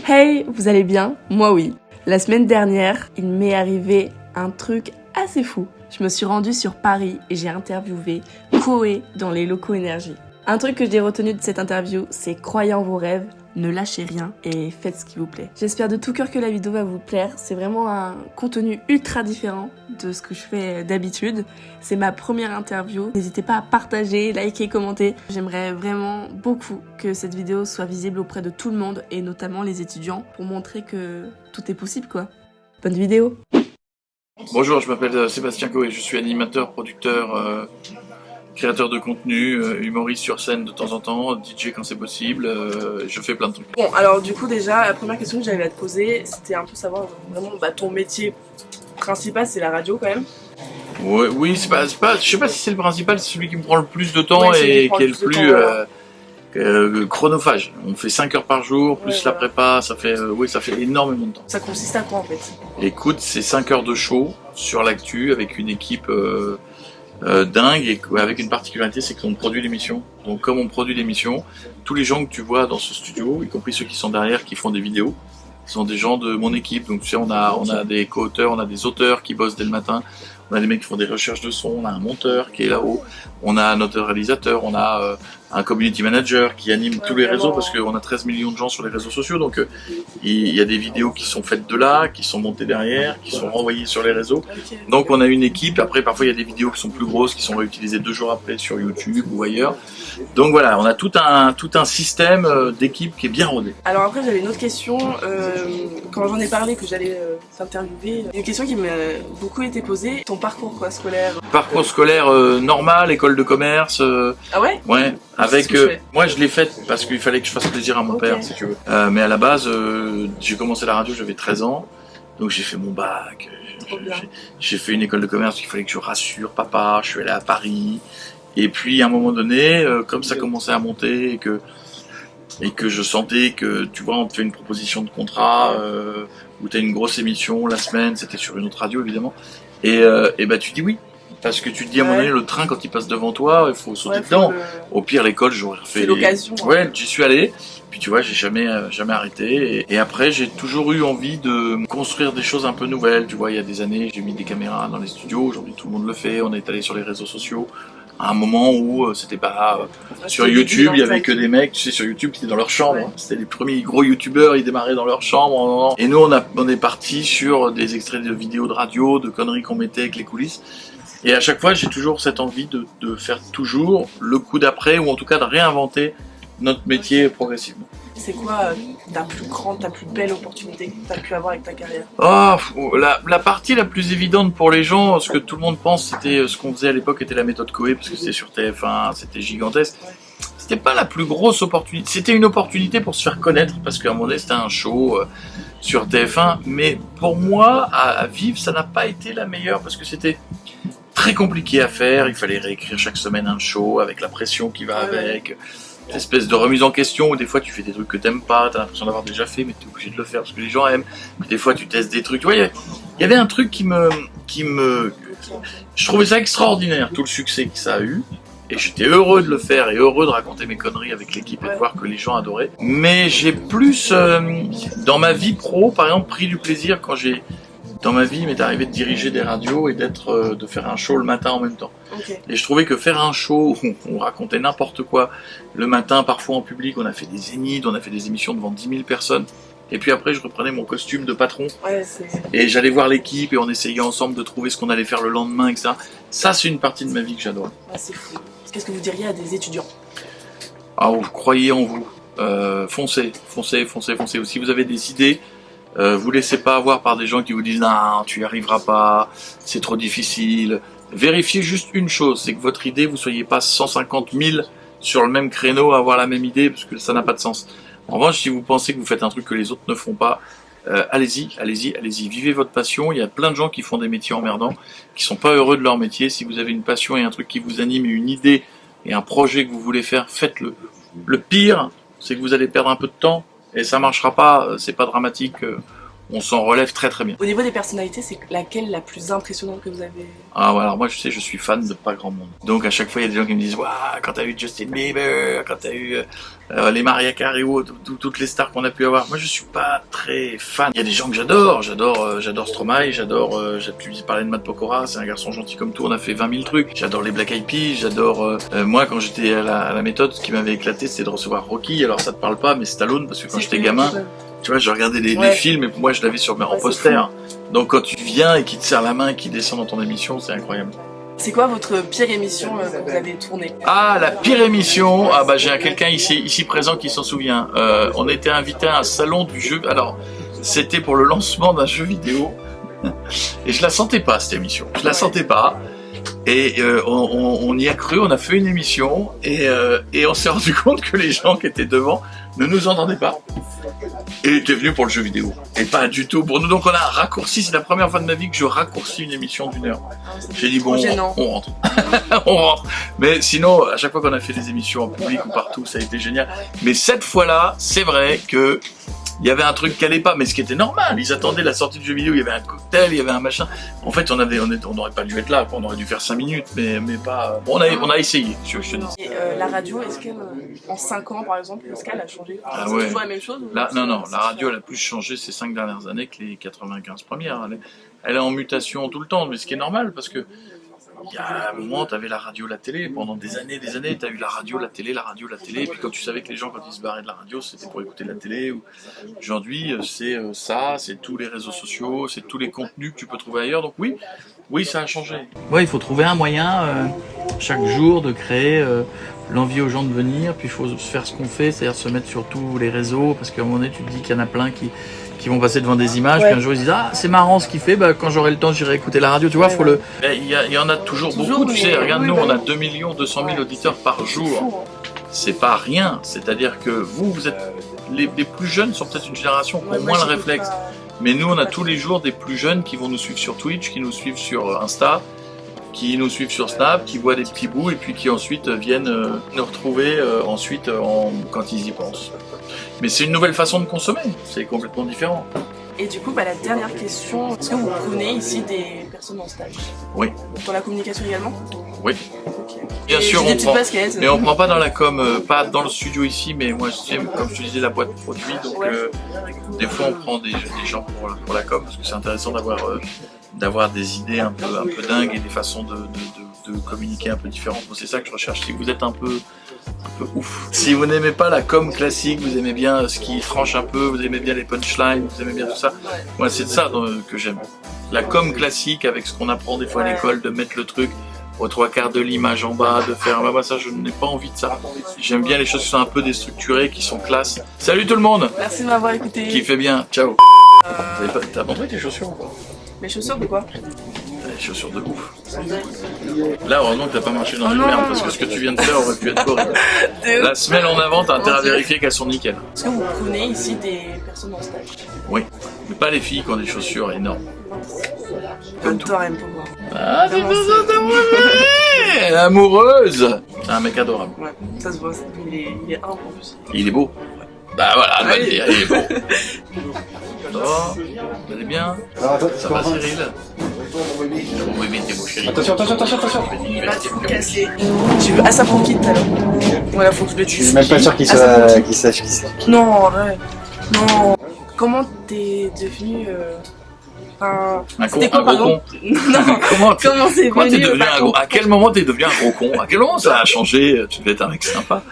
Hey, vous allez bien? Moi oui. La semaine dernière, il m'est arrivé un truc assez fou. Je me suis rendue sur Paris et j'ai interviewé Koé dans les locaux énergie. Un truc que j'ai retenu de cette interview, c'est croyez en vos rêves, ne lâchez rien et faites ce qui vous plaît. J'espère de tout cœur que la vidéo va vous plaire. C'est vraiment un contenu ultra différent de ce que je fais d'habitude. C'est ma première interview. N'hésitez pas à partager, liker, commenter. J'aimerais vraiment beaucoup que cette vidéo soit visible auprès de tout le monde et notamment les étudiants pour montrer que tout est possible quoi. Bonne vidéo. Bonjour, je m'appelle Sébastien Koé, je suis animateur, producteur, créateur de contenu, humoriste sur scène de temps en temps, DJ quand c'est possible, je fais plein de trucs. Bon, alors du coup déjà, la première question que j'avais à te poser, c'était un peu savoir vraiment ton métier principal, c'est la radio quand même. Ouais, oui, c'est pas, je sais pas si c'est le principal, c'est celui qui me prend le plus de temps Ouais, et qui est le plus chronophage. On fait 5 heures par jour, plus la prépa, ça fait énormément de temps. Ça consiste à quoi en fait? Écoute, c'est 5 heures de show sur l'actu avec une équipe dingue et avec une particularité, c'est qu'on produit l'émission. Donc comme on produit l'émission, tous les gens que tu vois dans ce studio, y compris ceux qui sont derrière, qui font des vidéos, sont des gens de mon équipe. Donc tu sais, on a des co-auteurs, on a des auteurs qui bossent dès le matin, on a des mecs qui font des recherches de son, on a un monteur qui est là-haut, on a notre réalisateur, on a un community manager qui anime tous les réseaux parce qu'on a 13 millions de gens sur les réseaux sociaux. Donc il y a des vidéos qui sont faites de là, qui sont montées derrière, qui sont renvoyées sur les réseaux. Donc on a une équipe. Après parfois il y a des vidéos qui sont plus grosses, qui sont réutilisées 2 jours après sur YouTube ou ailleurs. Donc voilà, on a tout un système d'équipe qui est bien rodé. Alors après j'avais une autre question, quand j'en ai parlé que j'allais t'interviewer, une question qui m'a beaucoup été posée, ton parcours quoi, scolaire. Parcours scolaire normal, école de commerce. Ah ouais? Ouais. Avec moi je l'ai faite parce qu'il fallait que je fasse plaisir à mon père si tu veux. Mais à la base j'ai commencé la radio, j'avais 13 ans. Donc j'ai fait mon bac. J'ai fait une école de commerce, il fallait que je rassure papa, je suis allé à Paris. Et puis à un moment donné, comme ça commençait à monter et que je sentais que tu vois, on te fait une proposition de contrat où tu as une grosse émission la semaine, c'était sur une autre radio évidemment. Et bah tu dis oui. Parce que tu te dis à un moment donné, le train quand il passe devant toi, il faut sauter dedans. Au pire l'école j'aurais fait. C'est l'occasion. Ouais, j'y suis allé. Puis tu vois, j'ai jamais arrêté. Et après j'ai toujours eu envie de construire des choses un peu nouvelles. Tu vois, il y a des années j'ai mis des caméras dans les studios. Aujourd'hui tout le monde le fait. On est allé sur les réseaux sociaux. À un moment où c'était pas sur YouTube, il y avait que des mecs, tu sais, sur YouTube qui étaient dans leur chambre. Ouais. C'était les premiers gros YouTubeurs, ils démarraient dans leur chambre. Et nous, on est parti sur des extraits de vidéos de radio, de conneries qu'on mettait avec les coulisses. Et à chaque fois, j'ai toujours cette envie de faire toujours le coup d'après, ou en tout cas de réinventer notre métier progressivement. C'est quoi ta plus belle opportunité que tu as pu avoir avec ta carrière? Oh, la partie la plus évidente pour les gens, ce que tout le monde pense, c'était ce qu'on faisait à l'époque, était la méthode Koé, parce que c'était sur TF1, c'était gigantesque. C'était pas la plus grosse opportunité, c'était une opportunité pour se faire connaître, parce qu'à un moment donné, c'était un show sur TF1, mais pour moi, à vivre, ça n'a pas été la meilleure, parce que c'était très compliqué à faire, il fallait réécrire chaque semaine un show, avec la pression qui va avec... Cette espèce de remise en question où des fois tu fais des trucs que t'aimes pas, t'as l'impression d'avoir déjà fait mais t'es obligé de le faire parce que les gens aiment. Puis des fois tu testes des trucs. Tu vois, il y avait un truc je trouvais ça extraordinaire, tout le succès que ça a eu. Et j'étais heureux de le faire et heureux de raconter mes conneries avec l'équipe et de voir que les gens adoraient. Mais j'ai plus, dans ma vie pro, par exemple, pris du plaisir quand dans ma vie, il m'est arrivé de diriger des radios et de faire un show le matin en même temps. Okay. Et je trouvais que faire un show où on racontait n'importe quoi le matin, parfois en public, on a fait des zéniths, on a fait des émissions devant 10 000 personnes. Et puis après, je reprenais mon costume de patron et j'allais voir l'équipe et on essayait ensemble de trouver ce qu'on allait faire le lendemain, etc. Ça, c'est une partie de ma vie que j'adore. Ah, c'est fou. Qu'est-ce que vous diriez à des étudiants? Ah, croyez en vous. Foncez. Si vous avez des idées, vous laissez pas avoir par des gens qui vous disent non, tu y arriveras pas, c'est trop difficile. Vérifiez juste une chose, c'est que votre idée, vous soyez pas 150 000 sur le même créneau à avoir la même idée, parce que ça n'a pas de sens. En revanche, si vous pensez que vous faites un truc que les autres ne font pas, allez-y, vivez votre passion. Il y a plein de gens qui font des métiers emmerdants, qui sont pas heureux de leur métier. Si vous avez une passion et un truc qui vous anime, et une idée et un projet que vous voulez faire, faites-le. Le pire, c'est que vous allez perdre un peu de temps, et ça marchera pas, c'est pas dramatique. on s'en relève très très bien. Au niveau des personnalités, c'est laquelle la plus impressionnante que vous avez? Ah voilà, alors moi je sais, je suis fan de pas grand monde. Donc à chaque fois il y a des gens qui me disent waouh, quand t'as eu Justin Bieber, quand t'as eu les Mariah Carey ou toutes les stars qu'on a pu avoir. Moi je suis pas très fan. Il y a des gens que j'adore, j'adore Stromae, tu parlais de Matt Pokora, c'est un garçon gentil comme tout, on a fait 20 000 trucs. J'adore les Black Eyed Peas, j'adore moi quand j'étais à la méthode, ce qui m'avait éclaté c'était de recevoir Rocky. Alors ça te parle pas, mais Stallone, parce que quand j'étais gamin, tu vois, je regardais les films et pour moi je l'avais sur en poster. Donc quand tu viens et qu'il te serre la main et qu'il descend dans ton émission, c'est incroyable. C'est quoi votre pire émission que vous avez tournée? Ah, la pire émission, ah bah j'ai quelqu'un ici présent qui s'en souvient. On était invité à un salon du jeu. Alors, c'était pour le lancement d'un jeu vidéo. Et je la sentais pas cette émission. Je la sentais pas. Et on y a cru, on a fait une émission et on s'est rendu compte que les gens qui étaient devant ne nous entendaient pas. Et étaient venus pour le jeu vidéo. Et pas du tout pour nous. Donc on a raccourci, c'est la première fois de ma vie que je raccourcis une émission d'1 heure. J'ai dit bon, on rentre. On rentre. Mais sinon, à chaque fois qu'on a fait des émissions en public ou partout, ça a été génial. Mais cette fois-là, c'est vrai que il y avait un truc qui allait pas, mais ce qui était normal. Ils attendaient la sortie du jeu vidéo, il y avait un cocktail, il y avait un machin. En fait, on n'aurait pas dû être là, on aurait dû faire 5 minutes, mais pas. Bon, on a essayé, je te dis. Et la radio, est-ce qu'elle, en 5 ans par exemple, est-ce qu'elle a changé? C'est toujours la même chose? Non, la radio elle a plus changé ces 5 dernières années que les 95 premières. Elle est en mutation tout le temps, mais ce qui est normal parce que. Il y a un moment, tu avais la radio, la télé, pendant des années, tu as eu la radio, la télé, et puis quand tu savais que les gens, quand ils se barraient de la radio, c'était pour écouter la télé. Aujourd'hui, c'est c'est tous les réseaux sociaux, c'est tous les contenus que tu peux trouver ailleurs, donc oui, ça a changé. Ouais, il faut trouver un moyen, chaque jour, de créer l'envie aux gens de venir, puis il faut faire ce qu'on fait, c'est-à-dire se mettre sur tous les réseaux, parce qu'à un moment donné, tu te dis qu'il y en a plein qui vont passer devant des images, puis un jour ils disent ah c'est marrant ce qu'il fait, quand j'aurai le temps j'irai écouter la radio, tu vois, il y en a toujours beaucoup, tu sais, regarde nous on a 2 200 000 auditeurs par jour, c'est pas rien, c'est-à-dire que vous êtes, les plus jeunes sont peut-être une génération qui ont moins le réflexe, mais nous on a tous les jours des plus jeunes qui vont nous suivre sur Twitch, qui nous suivent sur Insta, qui nous suivent sur Snap, qui voient des petits bouts et puis qui ensuite viennent nous retrouver quand ils y pensent. Mais c'est une nouvelle façon de consommer, c'est complètement différent. Et du coup, la dernière question, est-ce que vous prenez ici des personnes en stage? Oui. Dans la communication également? Oui. Okay. Bien sûr, on prend, mais on prend pas dans la com, pas dans le studio ici, mais moi, comme je te disais, la boîte produit, donc des fois on prend des gens pour la com, parce que c'est intéressant d'avoir des idées un peu dingues et des façons de communiquer un peu différentes. C'est ça que je recherche. Si vous êtes un peu ouf. Si vous n'aimez pas la com classique, vous aimez bien ce qui tranche un peu, vous aimez bien les punchlines, vous aimez bien tout ça, moi c'est de ça que j'aime. La com classique avec ce qu'on apprend des fois à l'école, de mettre le truc aux 3/4 de l'image en bas, de faire ça, je n'ai pas envie de ça. J'aime bien les choses qui sont un peu déstructurées, qui sont classe. Salut tout le monde. Merci de m'avoir écouté. Qui fait bien, ciao. T'as montré tes chaussures ou pas? Mes chaussures de quoi? Les chaussures de ouf. Là, heureusement que t'as pas marché dans une merde, parce que ce que tu viens de faire aurait pu être horrible. La semaine en avant, t'as intérêt à vérifier qu'elles sont nickel. Est-ce que vous prenez ici des personnes en stage? Oui, mais pas les filles qui ont des chaussures énormes. Comme toi, aime pour voir. Ah, c'est ça, amoureuse. C'est un mec adorable. Ouais, ça se voit, il est humble en plus. Il est beau. Bah voilà, elle va le dire, il est beau. Ça va? Vous allez bien? Ça va Cyril? Oui, t'es beau chéri. Attention. Il va tout casser. J'ai vu Asap Rocky tout à l'heure. Voilà, faut que je le tue. Je suis même pas sûr qu'il sache qui c'est. Non, arrête. Non. Comment t'es devenu... C'était quoi, un gros con? Non, comment c'est venu À quel moment t'es devenu un gros con? À quel moment ça a changé? Tu devais être un mec sympa.